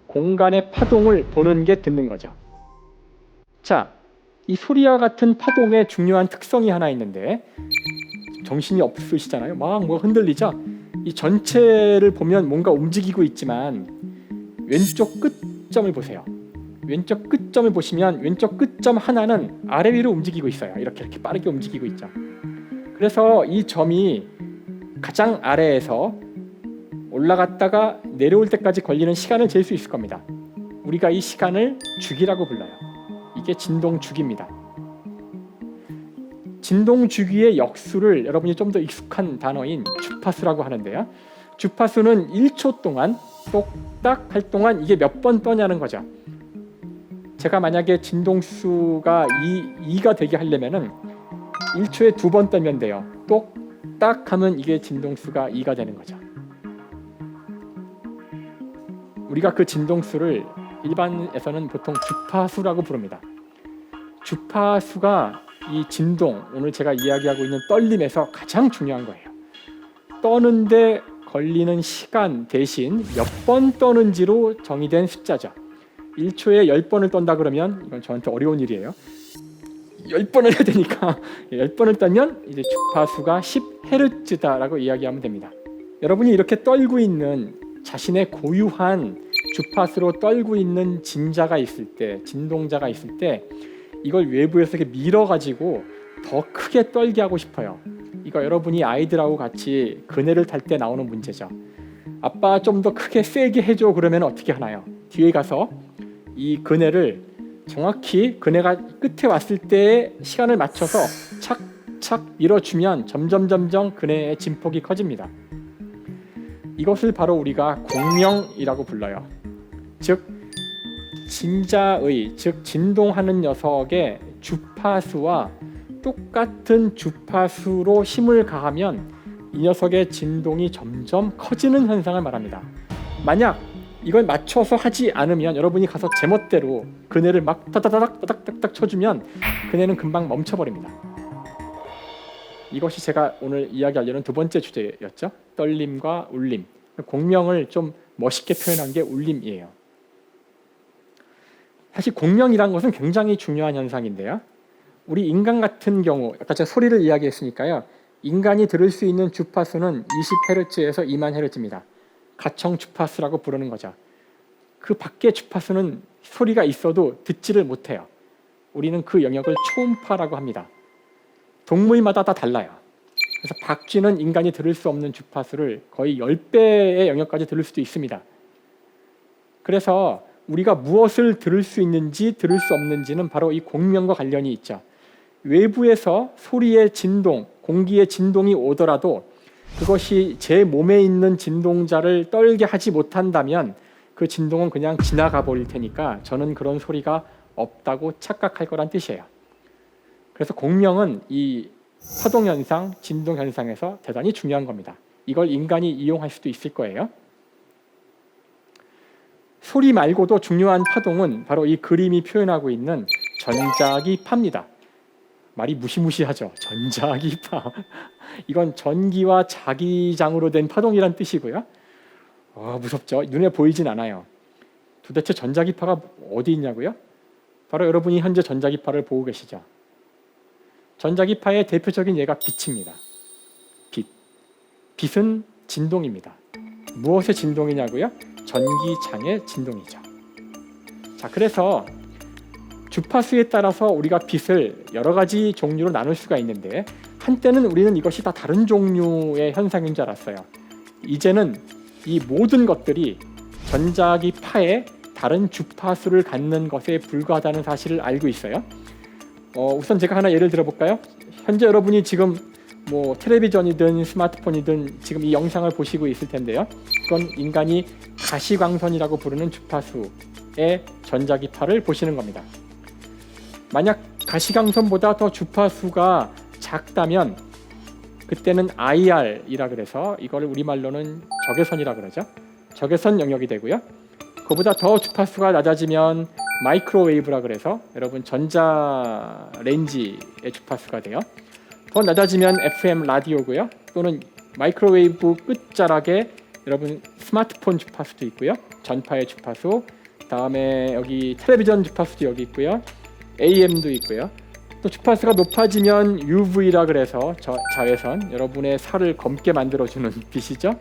공간의 파동을 보는 게 듣는 거죠. 자, 이 소리와 같은 파동의 중요한 특성이 하나 있는데 정신이 없으시잖아요. 막 뭐 흔들리죠. 이 전체를 보면 뭔가 움직이고 있지만 왼쪽 끝점을 보세요. 왼쪽 끝점을 보시면 왼쪽 끝점 하나는 아래 위로 움직이고 있어요. 이렇게 빠르게 움직이고 있죠. 그래서 이 점이 가장 아래에서 올라갔다가 내려올 때까지 걸리는 시간을 잴 수 있을 겁니다. 우리가 이 시간을 주기라고 불러요. 이게 진동 주기입니다. 진동 주기의 역수를 여러분이 좀 더 익숙한 단어인 주파수라고 하는데요. 주파수는 1초 동안 똑딱 할 동안 이게 몇 번 떠냐는 거죠. 제가 만약에 진동수가 2가 되게 하려면은 1초에 2번 떠면 돼요. 똑딱 하면 이게 진동수가 2가 되는 거죠. 우리가 그 진동수를 일반에서는 보통 주파수라고 부릅니다. 주파수가 이 진동, 오늘 제가 이야기하고 있는 떨림에서 가장 중요한 거예요. 떠는데 걸리는 시간 대신 몇 번 떠는지로 정의된 숫자죠. 1초에 10번을 떤다 그러면 이건 저한테 어려운 일이에요. 10번을 해야 되니까 10번을 떠면 이제 주파수가 10Hz다라고 이야기하면 됩니다. 여러분이 이렇게 떨고 있는 자신의 고유한 주파수로 떨고 있는 진자가 있을 때, 진동자가 있을 때 이걸 외부에서 이렇게 밀어가지고 더 크게 떨게 하고 싶어요. 이거 여러분이 아이들하고 같이 그네를 탈 때 나오는 문제죠. 아빠 좀 더 크게 세게 해줘 그러면 어떻게 하나요? 뒤에 가서 이 그네를 정확히 그네가 끝에 왔을 때의 시간을 맞춰서 착착 밀어주면 점점 그네의 진폭이 커집니다. 이것을 바로 우리가 공명이라고 불러요. 즉 진자의, 즉 진동하는 녀석의 주파수와 똑같은 주파수로 힘을 가하면 이 녀석의 진동이 점점 커지는 현상을 말합니다. 만약 이걸 맞춰서 하지 않으면 여러분이 가서 제멋대로 그네를 막 따닥따닥 쳐주면 그네는 금방 멈춰버립니다. 이것이 제가 오늘 이야기하려는 두 번째 주제였죠. 떨림과 울림. 공명을 좀 멋있게 표현한 게 울림이에요. 사실 공명이란 것은 굉장히 중요한 현상인데요. 우리 인간 같은 경우 아까 제가 소리를 이야기했으니까요. 인간이 들을 수 있는 주파수는 20Hz에서 2만 Hz입니다. 가청 주파수라고 부르는 거죠. 그 밖의 주파수는 소리가 있어도 듣지를 못해요. 우리는 그 영역을 초음파라고 합니다. 동물마다 다 달라요. 그래서 박쥐는 인간이 들을 수 없는 주파수를 거의 10배의 영역까지 들을 수도 있습니다. 그래서 우리가 무엇을 들을 수 있는지 들을 수 없는지는 바로 이 공명과 관련이 있죠. 외부에서 소리의 진동, 공기의 진동이 오더라도 그것이 제 몸에 있는 진동자를 떨게 하지 못한다면 그 진동은 그냥 지나가 버릴 테니까 저는 그런 소리가 없다고 착각할 거란 뜻이에요. 그래서 공명은 이 파동현상, 진동현상에서 대단히 중요한 겁니다. 이걸 인간이 이용할 수도 있을 거예요. 소리 말고도 중요한 파동은 바로 이 그림이 표현하고 있는 전자기파입니다. 말이 무시무시하죠. 전자기파. 이건 전기와 자기장으로 된 파동이란 뜻이고요. 무섭죠. 눈에 보이진 않아요. 도대체 전자기파가 어디 있냐고요? 바로 여러분이 현재 전자기파를 보고 계시죠. 전자기파의 대표적인 예가 빛입니다. 빛. 빛은 진동입니다. 무엇의 진동이냐고요? 전기장의 진동이죠. 자, 그래서 주파수에 따라서 우리가 빛을 여러 가지 종류로 나눌 수가 있는데 한때는 우리는 이것이 다 다른 종류의 현상인 줄 알았어요. 이제는 이 모든 것들이 전자기파의 다른 주파수를 갖는 것에 불과하다는 사실을 알고 있어요. 우선 제가 하나 예를 들어볼까요? 현재 여러분이 지금 텔레비전이든 스마트폰이든 지금 이 영상을 보시고 있을 텐데요. 그건 인간이 가시광선이라고 부르는 주파수의 전자기파를 보시는 겁니다. 만약 가시광선보다 더 주파수가 작다면 그때는 IR이라 그래서 이걸 우리말로는 적외선이라 그러죠. 적외선 영역이 되고요. 그보다 더 주파수가 낮아지면 마이크로웨이브라 그래서 여러분 전자레인지의 주파수가 돼요. 더 낮아지면 FM 라디오고요. 또는 마이크로웨이브 끝자락에 여러분 스마트폰 주파수도 있고요. 전파의 주파수, 다음에 여기 텔레비전 주파수도 여기 있고요. AM도 있고요. 또 주파수가 높아지면 UV라 그래서 자외선, 여러분의 살을 검게 만들어주는 빛이죠.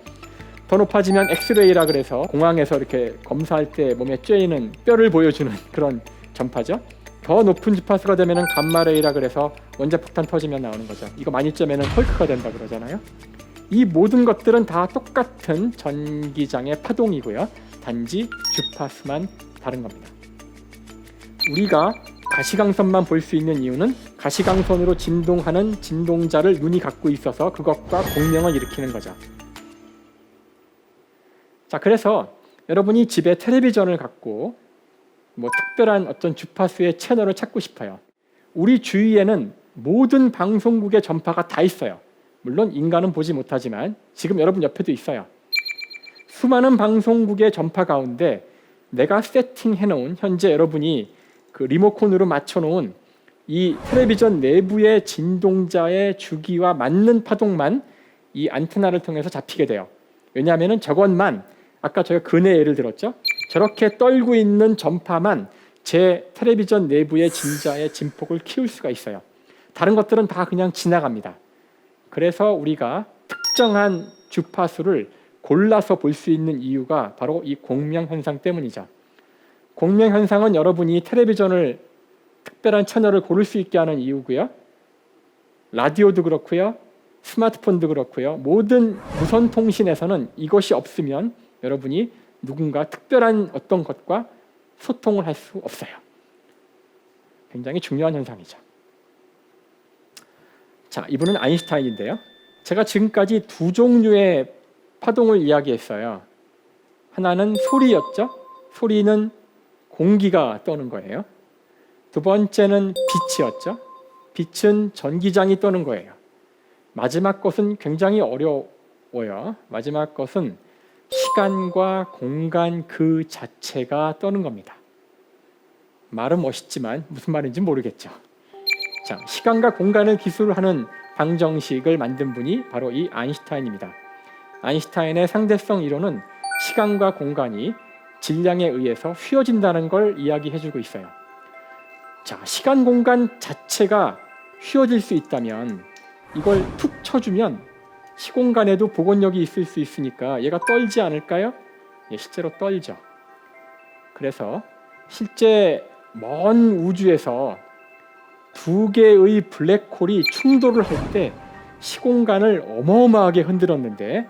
더 높아지면 엑스레이라 그래서 공항에서 이렇게 검사할 때 몸에 쬐이는 뼈를 보여주는 그런 전파죠. 더 높은 주파수가 되면 감마레이라 그래서 원자폭탄 터지면 나오는 거죠. 이거 많이 쬐면 헐크가 된다 그러잖아요. 이 모든 것들은 다 똑같은 전기장의 파동이고요. 단지 주파수만 다른 겁니다. 우리가 가시광선만 볼 수 있는 이유는 가시광선으로 진동하는 진동자를 눈이 갖고 있어서 그것과 공명을 일으키는 거죠. 자, 그래서 여러분이 집에 텔레비전을 갖고 특별한 어떤 주파수의 채널을 찾고 싶어요. 우리 주위에는 모든 방송국의 전파가 다 있어요. 물론 인간은 보지 못하지만 지금 여러분 옆에도 있어요. 수많은 방송국의 전파 가운데 내가 세팅해놓은 현재 여러분이 그 리모컨으로 맞춰놓은 이 텔레비전 내부의 진동자의 주기와 맞는 파동만 이 안테나를 통해서 잡히게 돼요. 왜냐하면 저것만 아까 제가 근의 예를 들었죠. 저렇게 떨고 있는 전파만 제 텔레비전 내부의 진자의 진폭을 키울 수가 있어요. 다른 것들은 다 그냥 지나갑니다. 그래서 우리가 특정한 주파수를 골라서 볼 수 있는 이유가 바로 이 공명현상 때문이죠. 공명현상은 여러분이 텔레비전을 특별한 채널을 고를 수 있게 하는 이유고요. 라디오도 그렇고요. 스마트폰도 그렇고요. 모든 무선 통신에서는 이것이 없으면 여러분이 누군가 특별한 어떤 것과 소통을 할 수 없어요. 굉장히 중요한 현상이죠. 자, 이분은 아인슈타인인데요. 제가 지금까지 두 종류의 파동을 이야기했어요. 하나는 소리였죠. 소리는 공기가 떠는 거예요. 두 번째는 빛이었죠. 빛은 전기장이 떠는 거예요. 마지막 것은 굉장히 어려워요. 마지막 것은 시간과 공간 그 자체가 떠는 겁니다. 말은 멋있지만 무슨 말인지 모르겠죠. 자, 시간과 공간을 기술로 하는 방정식을 만든 분이 바로 이 아인슈타인입니다. 아인슈타인의 상대성 이론은 시간과 공간이 질량에 의해서 휘어진다는 걸 이야기해주고 있어요. 자, 시간 공간 자체가 휘어질 수 있다면 이걸 툭 쳐주면 시공간에도 복원력이 있을 수 있으니까 얘가 떨지 않을까요? 예, 실제로 떨죠. 그래서 실제 먼 우주에서 두 개의 블랙홀이 충돌을 할 때 시공간을 어마어마하게 흔들었는데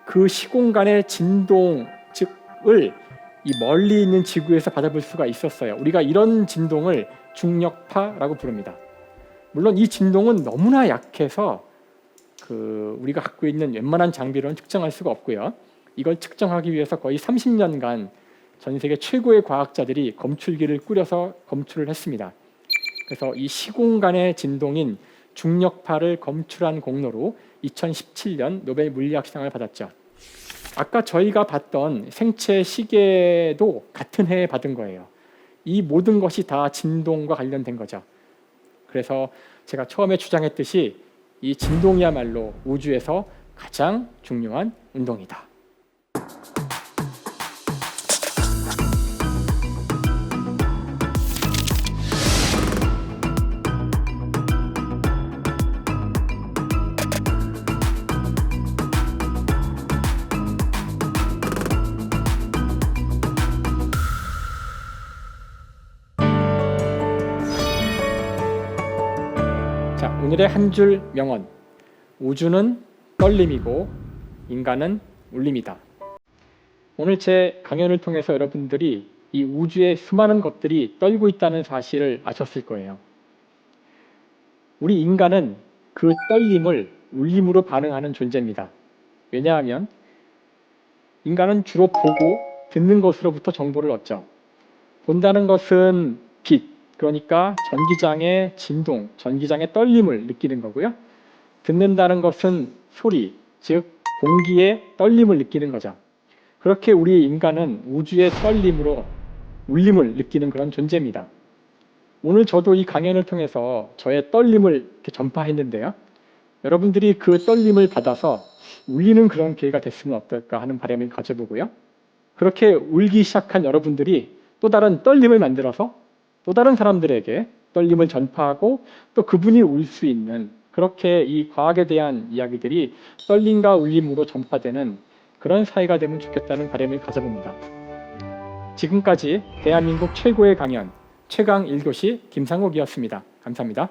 그 시공간의 진동 즉을 이 멀리 있는 지구에서 받아볼 수가 있었어요. 우리가 이런 진동을 중력파라고 부릅니다. 물론 이 진동은 너무나 약해서 우리가 갖고 있는 웬만한 장비로는 측정할 수가 없고요. 이걸 측정하기 위해서 거의 30년간 전 세계 최고의 과학자들이 검출기를 꾸려서 검출을 했습니다. 그래서 이 시공간의 진동인 중력파를 검출한 공로로 2017년 노벨 물리학상을 받았죠. 아까 저희가 봤던 생체 시계도 같은 해에 받은 거예요. 이 모든 것이 다 진동과 관련된 거죠. 그래서 제가 처음에 주장했듯이 이 진동이야말로 우주에서 가장 중요한 운동이다. 자, 오늘의 한 줄 명언. 우주는 떨림이고 인간은 울림이다. 오늘 제 강연을 통해서 여러분들이 이 우주의 수많은 것들이 떨고 있다는 사실을 아셨을 거예요. 우리 인간은 그 떨림을 울림으로 반응하는 존재입니다. 왜냐하면 인간은 주로 보고 듣는 것으로부터 정보를 얻죠. 본다는 것은 빛, 그러니까 전기장의 진동, 전기장의 떨림을 느끼는 거고요. 듣는다는 것은 소리, 즉 공기의 떨림을 느끼는 거죠. 그렇게 우리 인간은 우주의 떨림으로 울림을 느끼는 그런 존재입니다. 오늘 저도 이 강연을 통해서 저의 떨림을 이렇게 전파했는데요. 여러분들이 그 떨림을 받아서 울리는 그런 기회가 됐으면 어떨까 하는 바람을 가져보고요. 그렇게 울기 시작한 여러분들이 또 다른 떨림을 만들어서 또 다른 사람들에게 떨림을 전파하고 또 그분이 울 수 있는, 그렇게 이 과학에 대한 이야기들이 떨림과 울림으로 전파되는 그런 사회가 되면 좋겠다는 바람을 가져봅니다. 지금까지 대한민국 최고의 강연 최강 1교시 김상옥이었습니다. 감사합니다.